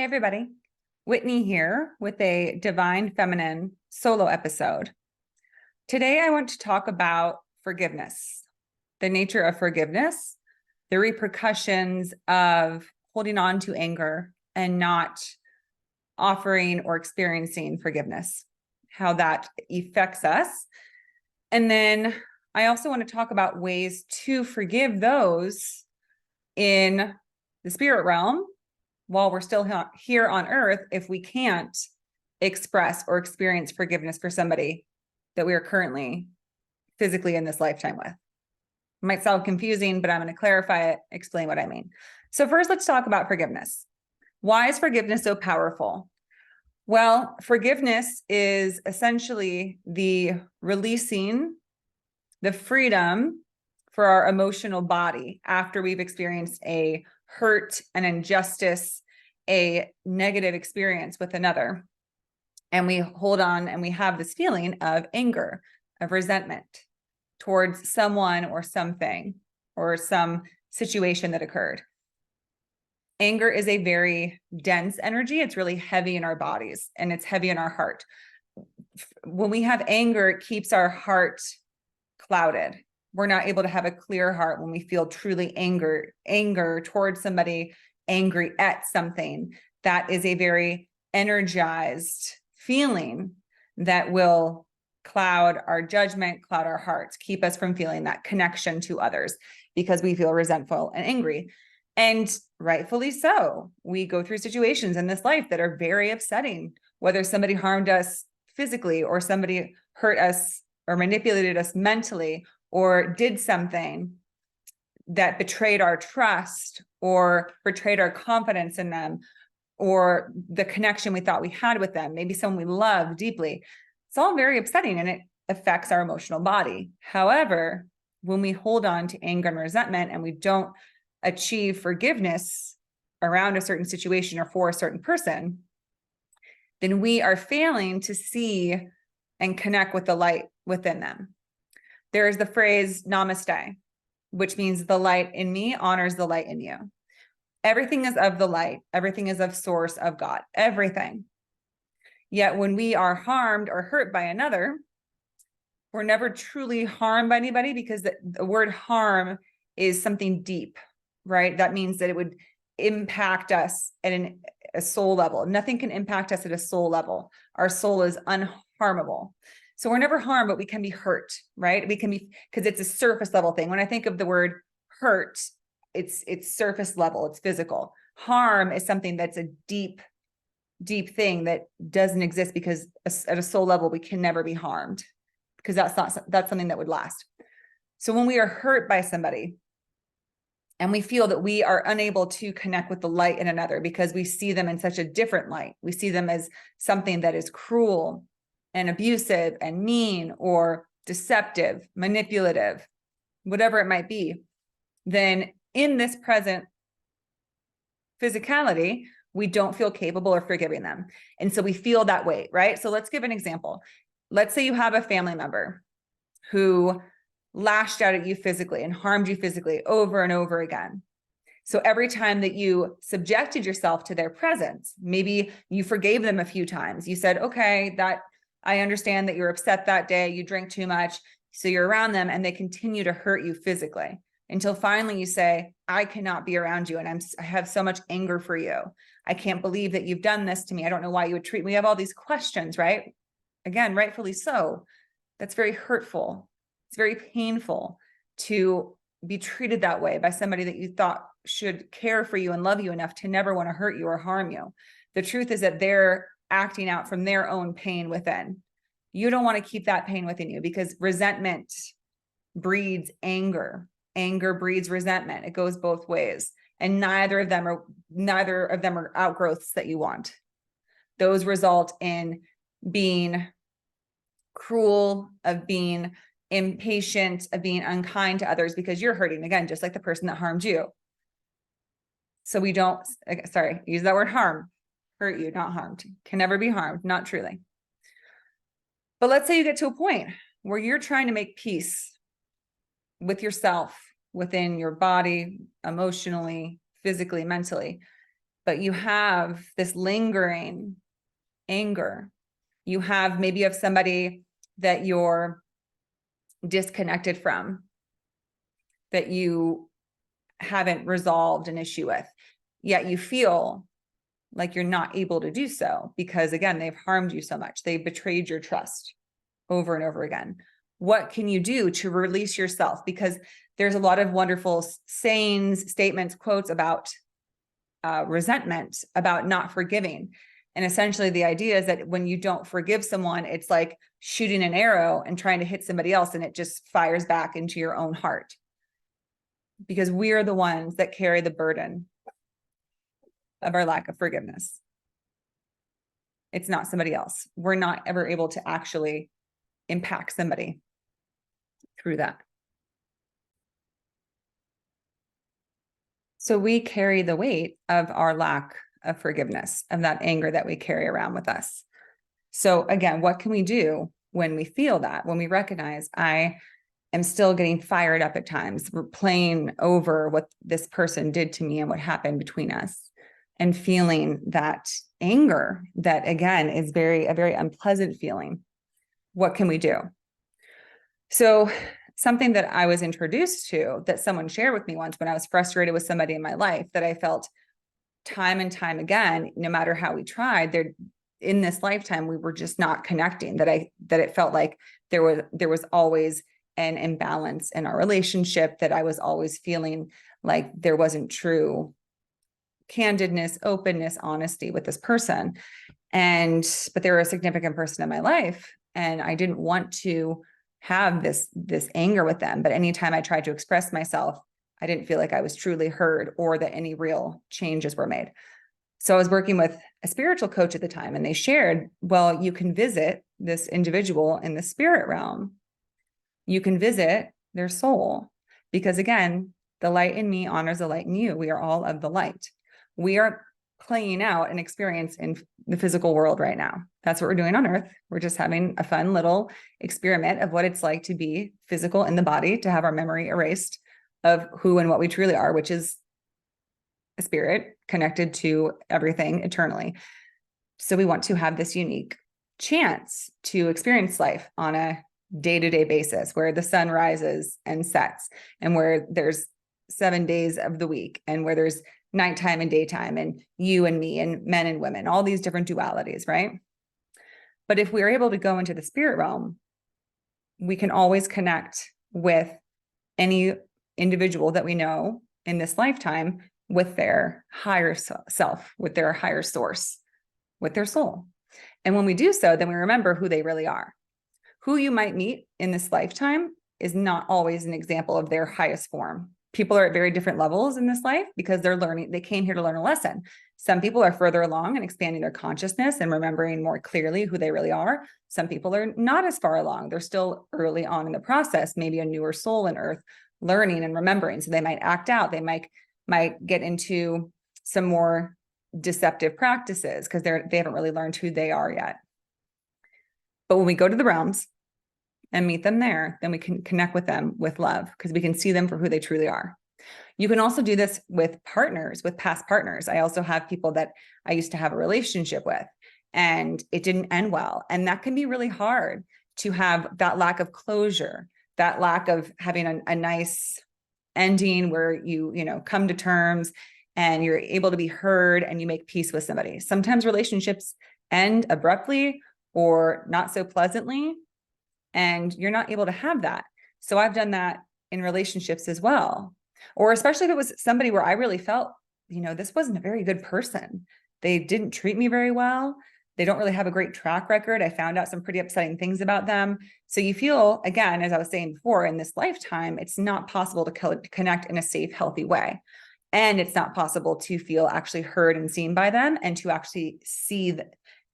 Hey, everybody. Whitney here with a Divine Feminine solo episode. Today, I want to talk about forgiveness, the nature of forgiveness, the repercussions of holding on to anger and not offering or experiencing forgiveness, how that affects us. And then I also want to talk about ways to forgive those in the spirit realm while we're still here on earth, if we can't express or experience forgiveness for somebody that we are currently physically in this lifetime with. It might sound confusing, but I'm going to clarify it, explain what I mean. So first, let's talk about forgiveness. Why is forgiveness so powerful? Well, forgiveness is essentially the releasing the freedom for our emotional body after we've experienced a hurt, an injustice, a negative experience with another. And we hold on and we have this feeling of anger, of resentment towards someone or something or some situation that occurred. Anger is a very dense energy. It's really heavy in our bodies and it's heavy in our heart. When we have anger, it keeps our heart clouded. We're not able to have a clear heart when we feel truly anger towards somebody, angry at something. That is a very energized feeling that will cloud our judgment, cloud our hearts, keep us from feeling that connection to others because we feel resentful and angry. And rightfully so. We go through situations in this life that are very upsetting, whether somebody harmed us physically or somebody hurt us or manipulated us mentally or did something that betrayed our trust or betrayed our confidence in them or the connection we thought we had with them, maybe someone we love deeply. It's all very upsetting and it affects our emotional body. However, when we hold on to anger and resentment and we don't achieve forgiveness around a certain situation or for a certain person, then we are failing to see and connect with the light within them. There is the phrase namaste, which means the light in me honors the light in you. Everything is of the light. Everything is of source of God, everything. Yet when we are harmed or hurt by another, we're never truly harmed by anybody because the word harm is something deep, right? That means that it would impact us at a soul level. Nothing can impact us at a soul level. Our soul is unharmable. So we're never harmed, but we can be hurt, right? We can be, because it's a surface level thing. When I think of the word hurt, it's surface level, it's physical. Harm is something that's a deep thing that doesn't exist because at a soul level, we can never be harmed because that's something that would last. So when we are hurt by somebody and we feel that we are unable to connect with the light in another because we see them in such a different light, we see them as something that is cruel and abusive and mean or deceptive, manipulative, whatever it might be, then in this present physicality, we don't feel capable of forgiving them. And so we feel that weight, right? So let's give an example. Let's say you have a family member who lashed out at you physically and harmed you physically over and over again. So every time that you subjected yourself to their presence, maybe you forgave them a few times. You said, okay, that I understand that you're upset that day, you drink too much, so you're around them and they continue to hurt you physically until finally you say, I cannot be around you and I have so much anger for you. I can't believe that you've done this to me. I don't know why you would treat me. We have all these questions, right? Again, rightfully so. That's very hurtful. It's very painful to be treated that way by somebody that you thought should care for you and love you enough to never want to hurt you or harm you. The truth is that they're acting out from their own pain within. You don't want to keep that pain within you because resentment breeds anger. Anger breeds resentment. It goes both ways. And neither of them are outgrowths that you want. Those result in being cruel, of being impatient, of being unkind to others because you're hurting, again, just like the person that harmed you. So we don't, use that word harm. Hurt you, not harmed. Can never be harmed, not truly. But let's say you get to a point where you're trying to make peace with yourself, within your body, emotionally, physically, mentally. but you have this lingering anger. You have maybe of somebody that you're disconnected from, that you haven't resolved an issue with, yet you feel like you're not able to do so because, again, they've harmed you so much. They've betrayed your trust over and over again. What can you do to release yourself? Because there's a lot of wonderful sayings, statements, quotes about resentment, about not forgiving. And essentially the idea is that when you don't forgive someone, it's like shooting an arrow and trying to hit somebody else, and it just fires back into your own heart. Because we are the ones that carry the burden of our lack of forgiveness. It's not somebody else. We're not ever able to actually impact somebody through that. So we carry the weight of our lack of forgiveness, of that anger that we carry around with us. So again, what can we do when we feel that, when we recognize I am still getting fired up at times, replaying over what this person did to me and what happened between us, and feeling that anger that, again, is a very unpleasant feeling? What can we do? So something that I was introduced to, that someone shared with me once when I was frustrated with somebody in my life, that I felt time and time again, no matter how we tried, there in this lifetime, we were just not connecting, that it felt like there was always an imbalance in our relationship, that I was always feeling like there wasn't true candidness, openness, honesty with this person. But they were a significant person in my life, and I didn't want to have this anger with them. But anytime I tried to express myself, I didn't feel like I was truly heard or that any real changes were made. So I was working with a spiritual coach at the time, and they shared, well, you can visit this individual in the spirit realm. You can visit their soul, because again, the light in me honors the light in you. We are all of the light. We are playing out an experience in the physical world right now. That's what we're doing on Earth. We're just having a fun little experiment of what it's like to be physical in the body, to have our memory erased of who and what we truly are, which is a spirit connected to everything eternally. So we want to have this unique chance to experience life on a day-to-day basis, where the sun rises and sets, and where there's 7 days of the week, and where there's nighttime and daytime, and you and me, and men and women, all these different dualities, right? But if we're able to go into the spirit realm, we can always connect with any individual that we know in this lifetime with their higher self, with their higher source, with their soul. And when we do so, then we remember who they really are. Who you might meet in this lifetime is not always an example of their highest form. People are at very different levels in this life because they're learning, they came here to learn a lesson. Some people are further along in expanding their consciousness and remembering more clearly who they really are. Some people are not as far along. They're still early on in the process, maybe a newer soul in Earth, learning and remembering. So they might act out. They might get into some more deceptive practices because they haven't really learned who they are yet. But when we go to the realms and meet them there, then we can connect with them with love, because we can see them for who they truly are. You can also do this with partners, with past partners. I also have people that I used to have a relationship with, and it didn't end well. And that can be really hard, to have that lack of closure, that lack of having a nice ending where you come to terms and you're able to be heard and you make peace with somebody. Sometimes relationships end abruptly or not so pleasantly, and you're not able to have that. So I've done that in relationships as well. Or especially if it was somebody where I really felt, this wasn't a very good person. They didn't treat me very well. They don't really have a great track record. I found out some pretty upsetting things about them. So you feel, again, as I was saying before, in this lifetime, it's not possible to connect in a safe, healthy way. And it's not possible to feel actually heard and seen by them, and to actually see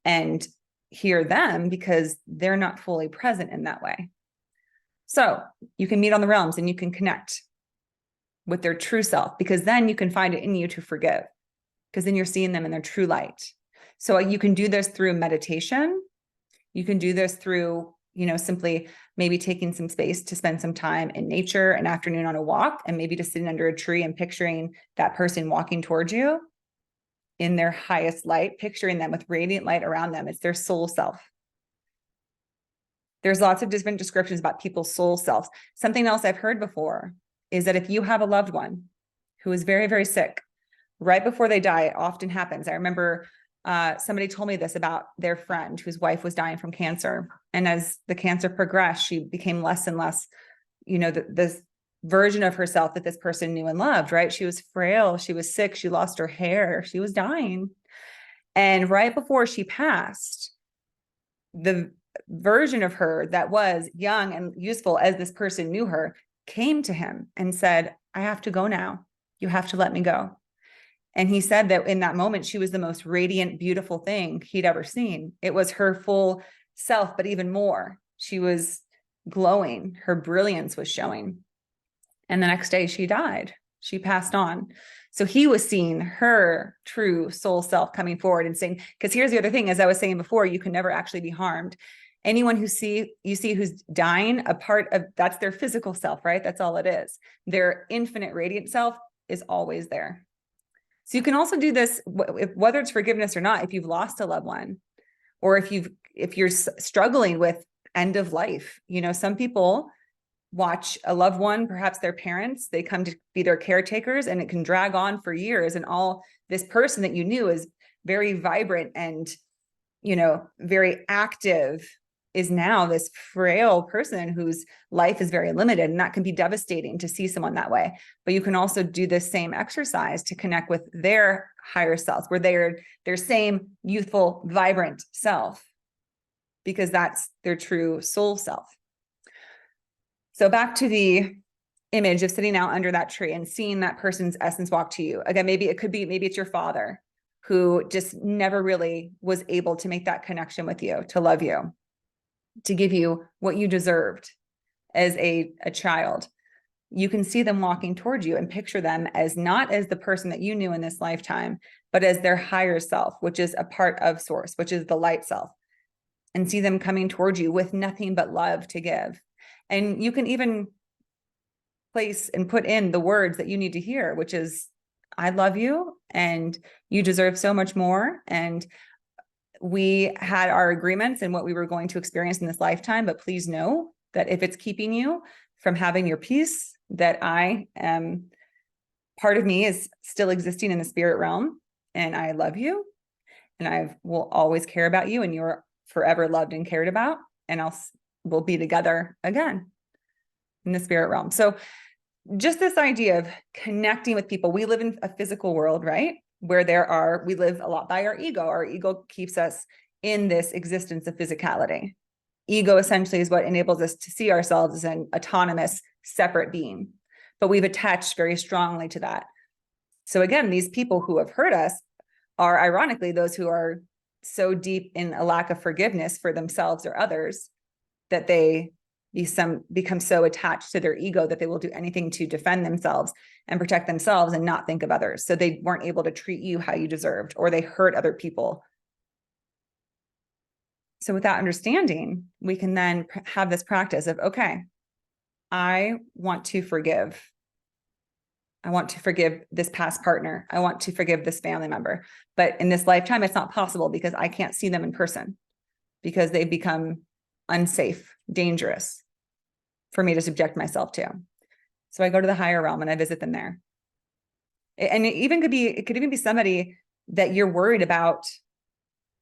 and hear them, because they're not fully present in that way. So you can meet on the realms and you can connect with their true self, because then you can find it in you to forgive, because then you're seeing them in their true light. So you can do this through meditation. You can do this through, simply maybe taking some space to spend some time in nature, an afternoon on a walk, and maybe just sitting under a tree and picturing that person walking towards you. in their highest light, picturing them with radiant light around them. It's their soul self. There's lots of different descriptions about people's soul selves. Something else I've heard before is that if you have a loved one who is very, very sick, right before they die, it often happens. I remember somebody told me this about their friend whose wife was dying from cancer. And as the cancer progressed, she became less and less, this version of herself that this person knew and loved, right? She was frail. She was sick. She lost her hair. She was dying. And right before she passed, the version of her that was young and useful as this person knew her came to him and said, I have to go now. You have to let me go. And he said that in that moment, she was the most radiant, beautiful thing he'd ever seen. It was her full self, but even more. She was glowing. Her brilliance was showing. And the next day she died. She passed on. So he was seeing her true soul self coming forward and saying, because here's the other thing, as I was saying before, you can never actually be harmed. Anyone you see who's dying, a part of that's their physical self, right? That's all it is. Their infinite radiant self is always there. So you can also do this, whether it's forgiveness or not, if you've lost a loved one, or if you're struggling with end of life. Some people watch a loved one, perhaps their parents, they come to be their caretakers, and it can drag on for years. And all this person that you knew is very vibrant and, very active, is now this frail person whose life is very limited. And that can be devastating to see someone that way. But you can also do this same exercise to connect with their higher selves, where they're their same youthful, vibrant self, because that's their true soul self. So back to the image of sitting out under that tree and seeing that person's essence walk to you. Again, maybe it's your father who just never really was able to make that connection with you, to love you, to give you what you deserved as a child. You can see them walking towards you and picture them as not as the person that you knew in this lifetime, but as their higher self, which is a part of source, which is the light self, and see them coming towards you with nothing but love to give. And you can even place and put in the words that you need to hear, which is, I love you and you deserve so much more. And we had our agreements and what we were going to experience in this lifetime, but please know that if it's keeping you from having your peace, that I am, part of me is still existing in the spirit realm, and I love you, and I will always care about you, and you're forever loved and cared about, and we'll be together again in the spirit realm. So just this idea of connecting with people. We live in a physical world, right? Where we live a lot by our ego. Our ego keeps us in this existence of physicality. Ego essentially is what enables us to see ourselves as an autonomous, separate being. But we've attached very strongly to that. So again, these people who have hurt us are ironically those who are so deep in a lack of forgiveness for themselves or others that they become so attached to their ego that they will do anything to defend themselves and protect themselves and not think of others. So they weren't able to treat you how you deserved, or they hurt other people. So with that understanding, we can then have this practice of, okay, I want to forgive. I want to forgive this past partner. I want to forgive this family member. But in this lifetime, it's not possible because I can't see them in person, because they've become unsafe, dangerous for me to subject myself to. So I go to the higher realm and I visit them there. And it could even be somebody that you're worried about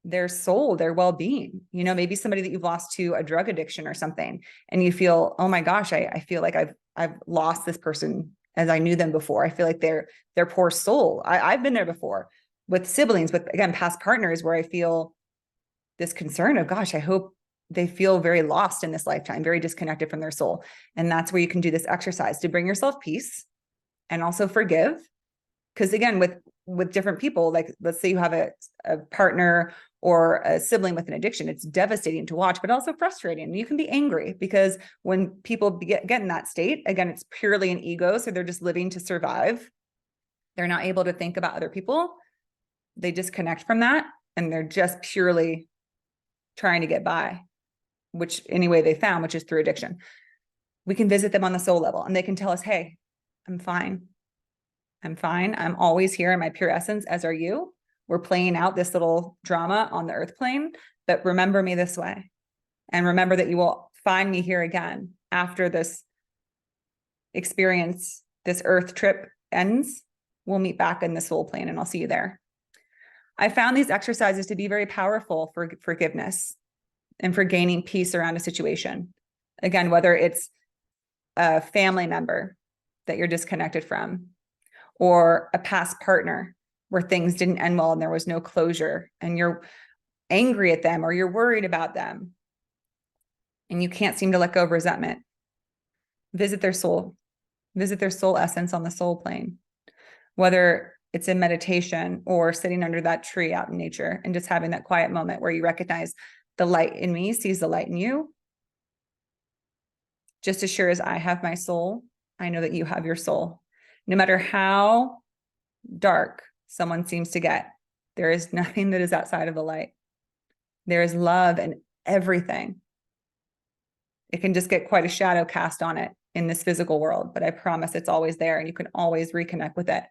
their soul, their well-being, maybe somebody that you've lost to a drug addiction or something. And you feel, oh my gosh, I feel like I've lost this person as I knew them before. I feel like their poor soul. I've been there before with siblings, with, again, past partners, where I feel this concern of, gosh, I hope they feel very lost in this lifetime, very disconnected from their soul. And that's where you can do this exercise to bring yourself peace and also forgive. Because again, with different people, like let's say you have a partner or a sibling with an addiction, it's devastating to watch, but also frustrating. You can be angry because when people get in that state, again, it's purely an ego. So they're just living to survive. They're not able to think about other people. They disconnect from that, and they're just purely trying to get by, which any way they found, which is through addiction. We can visit them on the soul level, and they can tell us, hey, I'm fine. I'm fine. I'm always here in my pure essence, as are you. We're playing out this little drama on the earth plane, but remember me this way. And remember that you will find me here again after this experience, this earth trip ends. We'll meet back in the soul plane and I'll see you there. I found these exercises to be very powerful for forgiveness and for gaining peace around a situation. Again, whether it's a family member that you're disconnected from, or a past partner where things didn't end well and there was no closure and you're angry at them or you're worried about them and you can't seem to let go of resentment. Visit their soul essence on the soul plane, whether it's in meditation or sitting under that tree out in nature and just having that quiet moment where you recognize the light in me sees the light in you. Just as sure as I have my soul, I know that you have your soul. No matter how dark someone seems to get, there is nothing that is outside of the light. There is love in everything. It can just get quite a shadow cast on it in this physical world, but I promise it's always there and you can always reconnect with it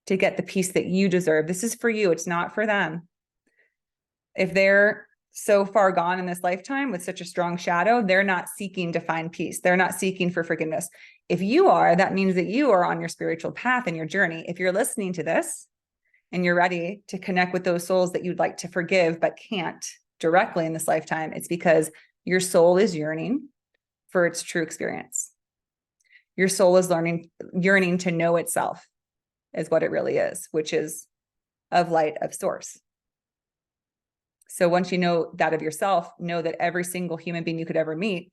to get the peace that you deserve. This is for you. It's not for them. If they're so far gone in this lifetime with such a strong shadow, they're not seeking to find peace. They're not seeking for forgiveness. If you are, that means that you are on your spiritual path and your journey. If you're listening to this and you're ready to connect with those souls that you'd like to forgive, but can't directly in this lifetime, it's because your soul is yearning for its true experience. Your soul is yearning to know itself is what it really is, which is of light, of source. So once you know that of yourself, know that every single human being you could ever meet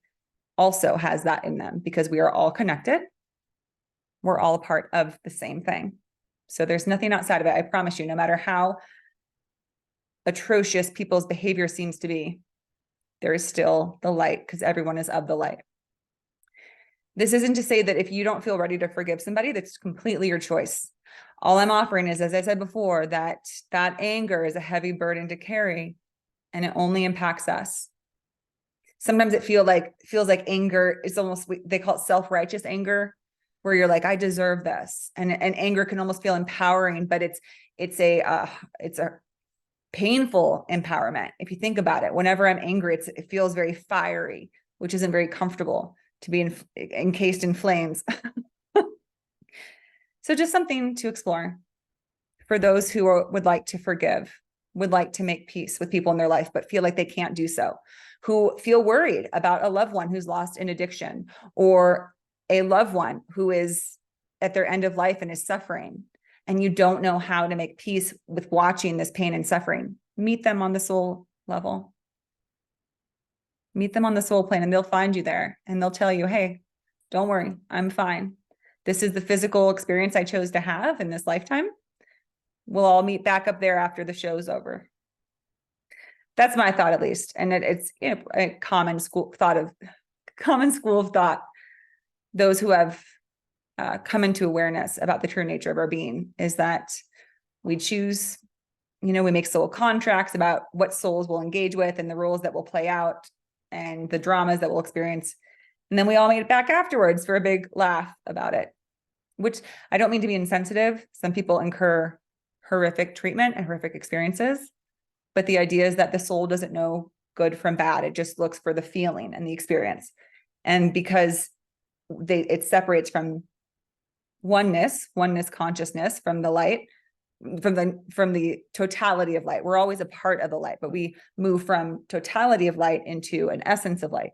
also has that in them because we are all connected. We're all a part of the same thing. So there's nothing outside of it. I promise you, no matter how atrocious people's behavior seems to be, there is still the light because everyone is of the light. This isn't to say that if you don't feel ready to forgive somebody, that's completely your choice. All I'm offering is, as I said before, that anger is a heavy burden to carry and it only impacts us. Sometimes it feels like anger is almost, they call it self-righteous anger, where you're like, I deserve this. And anger can almost feel empowering, but it's a painful empowerment. If you think about it, whenever I'm angry, it feels very fiery, which isn't very comfortable to be encased in flames. So just something to explore for those who would like to forgive, would like to make peace with people in their life, but feel like they can't do so, who feel worried about a loved one who's lost in addiction or a loved one who is at their end of life and is suffering, and you don't know how to make peace with watching this pain and suffering. Meet them on the soul level. Meet them on the soul plane and they'll find you there and they'll tell you, hey, don't worry, I'm fine. This is the physical experience I chose to have in this lifetime. We'll all meet back up there after the show's over. That's my thought, at least. And it's a common school of thought. Those who have come into awareness about the true nature of our being is that we choose, we make soul contracts about what souls will engage with and the roles that will play out and the dramas that we'll experience. And then we all meet back afterwards for a big laugh about it, which I don't mean to be insensitive. Some people incur horrific treatment and horrific experiences, but the idea is that the soul doesn't know good from bad. It just looks for the feeling and the experience. And because it separates from oneness consciousness from the light, from the totality of light. We're always a part of the light, but we move from totality of light into an essence of light,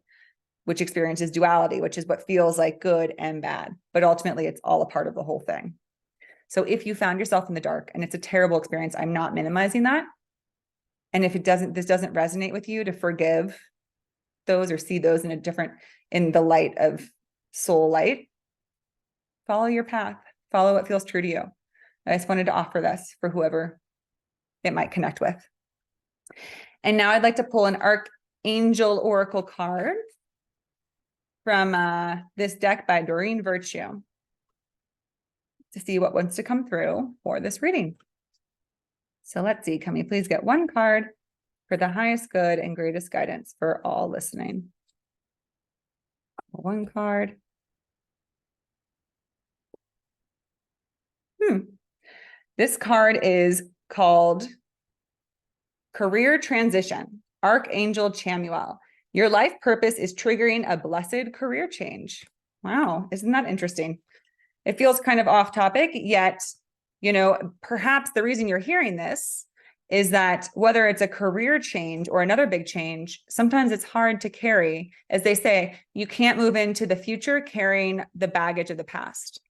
which experiences duality, which is what feels like good and bad, but ultimately it's all a part of the whole thing. So if you found yourself in the dark and it's a terrible experience, I'm not minimizing that. And if this doesn't resonate with you, to forgive those or see those in the light of soul light, follow your path, follow what feels true to you. I just wanted to offer this for whoever it might connect with. And now I'd like to pull an Archangel Oracle card from this deck by Doreen Virtue to see what wants to come through for this reading. So let's see, can we please get one card for the highest good and greatest guidance for all listening? One card. This card is called Career Transition, Archangel Chamuel. Your life purpose is triggering a blessed career change. Wow, isn't that interesting? It feels kind of off topic, yet, perhaps the reason you're hearing this is that whether it's a career change or another big change, sometimes it's hard to carry. As they say, you can't move into the future carrying the baggage of the past.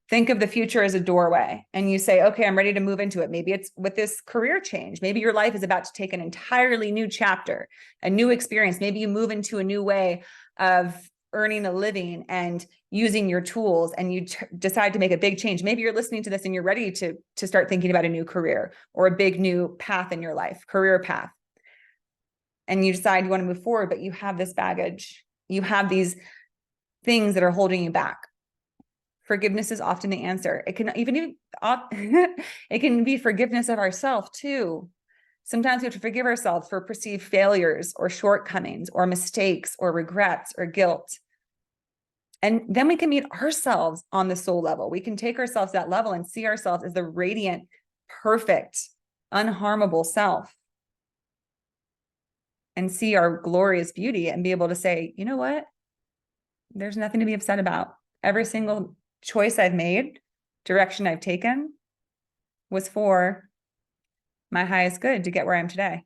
Think of the future as a doorway and you say, okay, I'm ready to move into it. Maybe it's with this career change. Maybe your life is about to take an entirely new chapter, a new experience. Maybe you move into a new way of earning a living and using your tools, and you decide to make a big change. Maybe you're listening to this and you're ready to start thinking about a new career or a big new path in your life, career path. And you decide you want to move forward, but you have this baggage. You have these things that are holding you back. Forgiveness is often the answer. It can it can be forgiveness of ourselves too. Sometimes we have to forgive ourselves for perceived failures or shortcomings or mistakes or regrets or guilt. And then we can meet ourselves on the soul level. We can take ourselves to that level and see ourselves as the radiant, perfect, unharmable self. And see our glorious beauty and be able to say, you know what? There's nothing to be upset about. Every single choice I've made, direction I've taken, was for my highest good to get where I am today.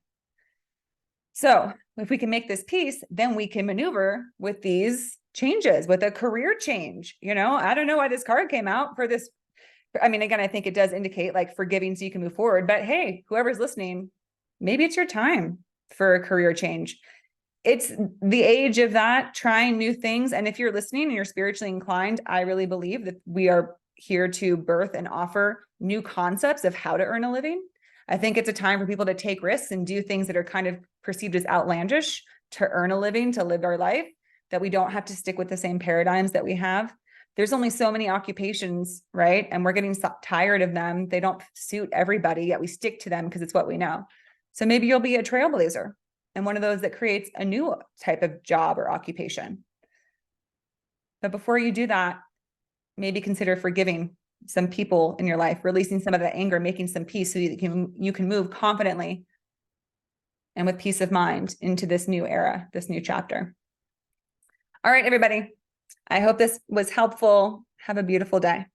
So if we can make this peace, then we can maneuver with these changes, with a career change. I don't know why this card came out for this. I mean, again, I think it does indicate like forgiving so you can move forward, but hey, whoever's listening, maybe it's your time for a career change. It's the age of that, trying new things. And if you're listening and you're spiritually inclined, I really believe that we are here to birth and offer new concepts of how to earn a living. I think it's a time for people to take risks and do things that are kind of perceived as outlandish to earn a living, to live our life, that we don't have to stick with the same paradigms that we have. There's only so many occupations, right? And we're getting tired of them. They don't suit everybody, yet we stick to them because it's what we know. So maybe you'll be a trailblazer and one of those that creates a new type of job or occupation. But before you do that, maybe consider forgiving some people in your life, releasing some of the anger, making some peace so you can move confidently and with peace of mind into this new era, this new chapter. All right, everybody. I hope this was helpful. Have a beautiful day.